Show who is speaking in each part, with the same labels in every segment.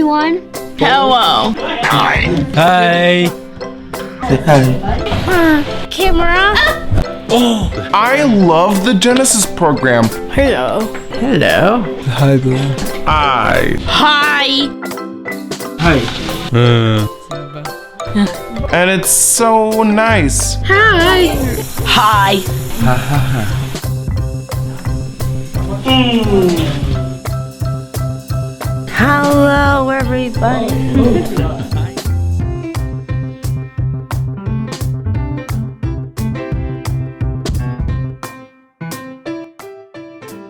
Speaker 1: everyone.
Speaker 2: Hello.
Speaker 3: Hi.
Speaker 4: Hi.
Speaker 1: Camera.
Speaker 3: Oh, I love the Genesis program.
Speaker 2: Hello.
Speaker 4: Hello. Hi, bro.
Speaker 3: Hi.
Speaker 2: Hi.
Speaker 4: Hi.
Speaker 3: And it's so nice.
Speaker 2: Hi. Hi.
Speaker 1: Hello, everybody.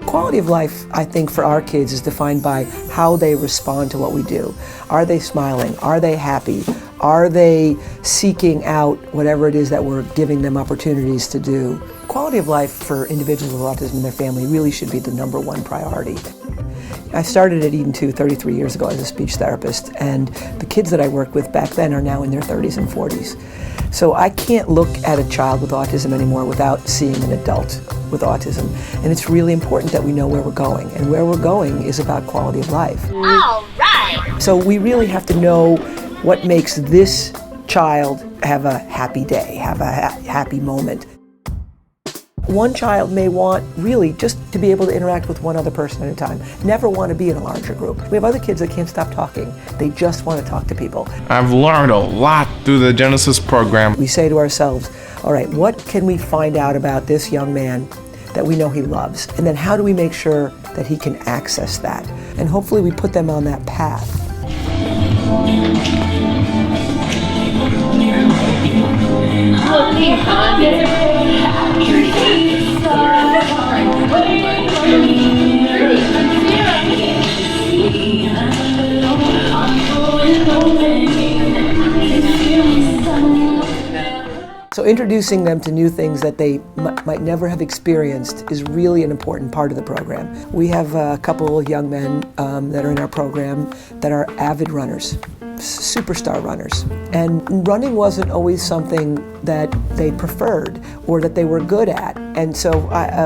Speaker 5: Quality of life, I think, for our kids is defined by how they respond to what we do. Are they smiling? Are they happy? Are they seeking out whatever it is that we're giving them opportunities to do? Quality of life for individuals with autism and their family really should be the #1 priority. I started at Eden 2 33 years ago as a speech therapist, and the kids that I worked with back then are now in their 30s and 40s. So I can't look at a child with autism anymore without seeing an adult with autism. And it's really important that we know where we're going. And where we're going is about quality of life.
Speaker 1: All right.
Speaker 5: So we really have to know what makes this child have a happy day, have a happy moment. One child may want really just to be able to interact with one other person at a time, never want to be in a larger group. We have other kids that can't stop talking. They just want to talk to people.
Speaker 3: I've learned a lot through the Genesis program.
Speaker 5: We say to ourselves, all right, what can we find out about this young man that we know he loves? And then how do we make sure that he can access that? And hopefully we put them on that path. So introducing them to new things that they might never have experienced is really an important part of the program. We have a couple of young men that are in our program that are avid runners, superstar runners. And running wasn't always something that they preferred or that they were good at. And so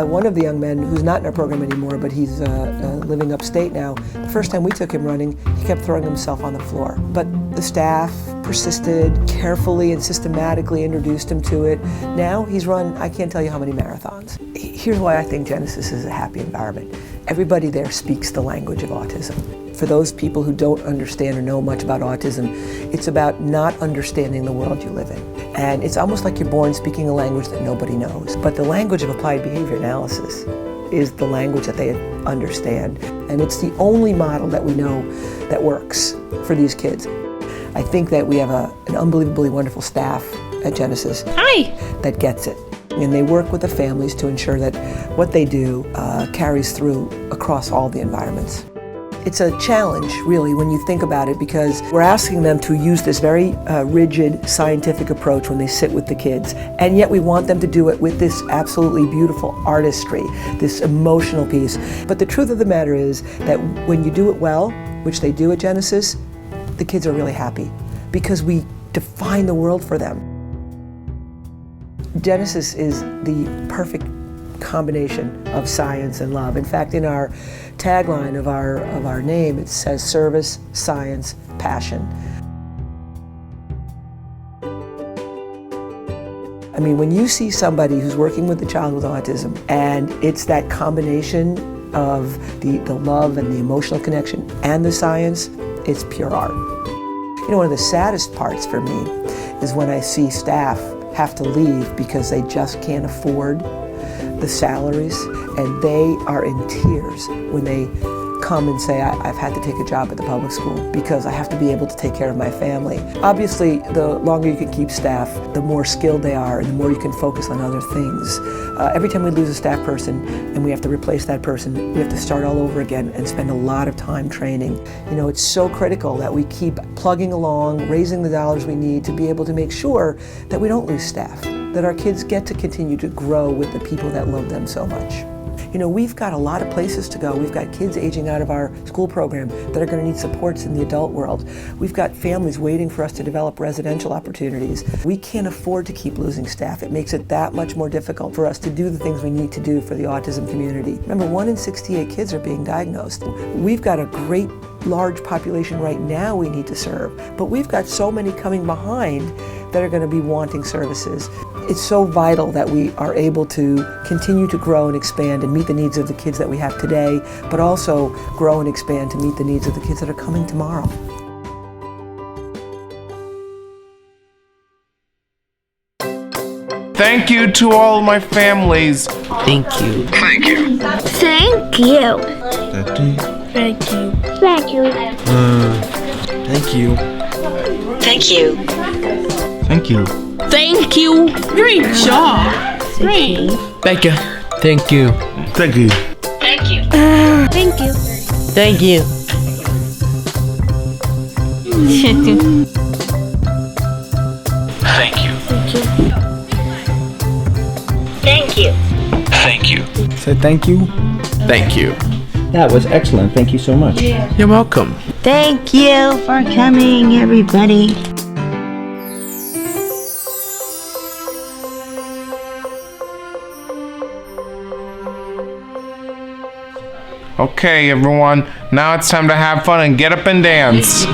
Speaker 5: one of the young men, who's not in our program anymore, but he's living upstate now, the first time we took him running, he kept throwing himself on the floor. But the staff persisted, carefully and systematically introduced him to it. Now he's run, I can't tell you how many marathons. Here's why I think Genesis is a happy environment. Everybody there speaks the language of autism. For those people who don't understand or know much about autism, it's about not understanding the world you live in. And it's almost like you're born speaking a language that nobody knows. But the language of applied behavior analysis is the language that they understand. And it's the only model that we know that works for these kids. I think that we have an unbelievably wonderful staff at Genesis.
Speaker 2: Hi.
Speaker 5: That gets it. And they work with the families to ensure that what they do carries through across all the environments. It's a challenge, really, when you think about it, because we're asking them to use this very rigid scientific approach when they sit with the kids, and yet we want them to do it with this absolutely beautiful artistry, this emotional piece. But the truth of the matter is that when you do it well, which they do at Genesis, the kids are really happy because we define the world for them. Genesis is the perfect combination of science and love. In fact, in our tagline of our name, it says service, science, passion. I mean, when you see somebody who's working with a child with autism, and it's that combination of the love and the emotional connection and the science, it's pure art. You know, one of the saddest parts for me is when I see staff have to leave because they just can't afford the salaries, and they are in tears when they come and say, I've had to take a job at the public school because I have to be able to take care of my family. Obviously, the longer you can keep staff, the more skilled they are and the more you can focus on other things. Every time we lose a staff person and we have to replace that person, we have to start all over again and spend a lot of time training. You know, it's so critical that we keep plugging along, raising the dollars we need to be able to make sure that we don't lose staff, that our kids get to continue to grow with the people that love them so much. You know, we've got a lot of places to go. We've got kids aging out of our school program that are going to need supports in the adult world. We've got families waiting for us to develop residential opportunities. We can't afford to keep losing staff. It makes it that much more difficult for us to do the things we need to do for the autism community. Remember, 1 in 68 kids are being diagnosed. We've got a great large population right now we need to serve, but we've got so many coming behind that are going to be wanting services. It's so vital that we are able to continue to grow and expand and meet the needs of the kids that we have today, but also grow and expand to meet the needs of the kids that are coming tomorrow.
Speaker 3: Thank you to all my families.
Speaker 4: Thank you.
Speaker 1: Thank you.
Speaker 6: Thank you.
Speaker 1: Thank you.
Speaker 6: Thank you.
Speaker 4: Thank you.
Speaker 6: Thank you.
Speaker 4: Thank you.
Speaker 2: Thank you. Great job. Great.
Speaker 4: Thank you. Thank you.
Speaker 3: Thank you.
Speaker 6: Thank you.
Speaker 1: Thank you.
Speaker 4: Thank you.
Speaker 7: Thank you.
Speaker 6: Thank you.
Speaker 7: Thank you.
Speaker 4: Say thank you.
Speaker 3: Thank you.
Speaker 8: That was excellent. Thank you so much.
Speaker 4: You're welcome.
Speaker 1: Thank you for coming, everybody.
Speaker 3: Okay, everyone. Now it's time to have fun and get up and dance.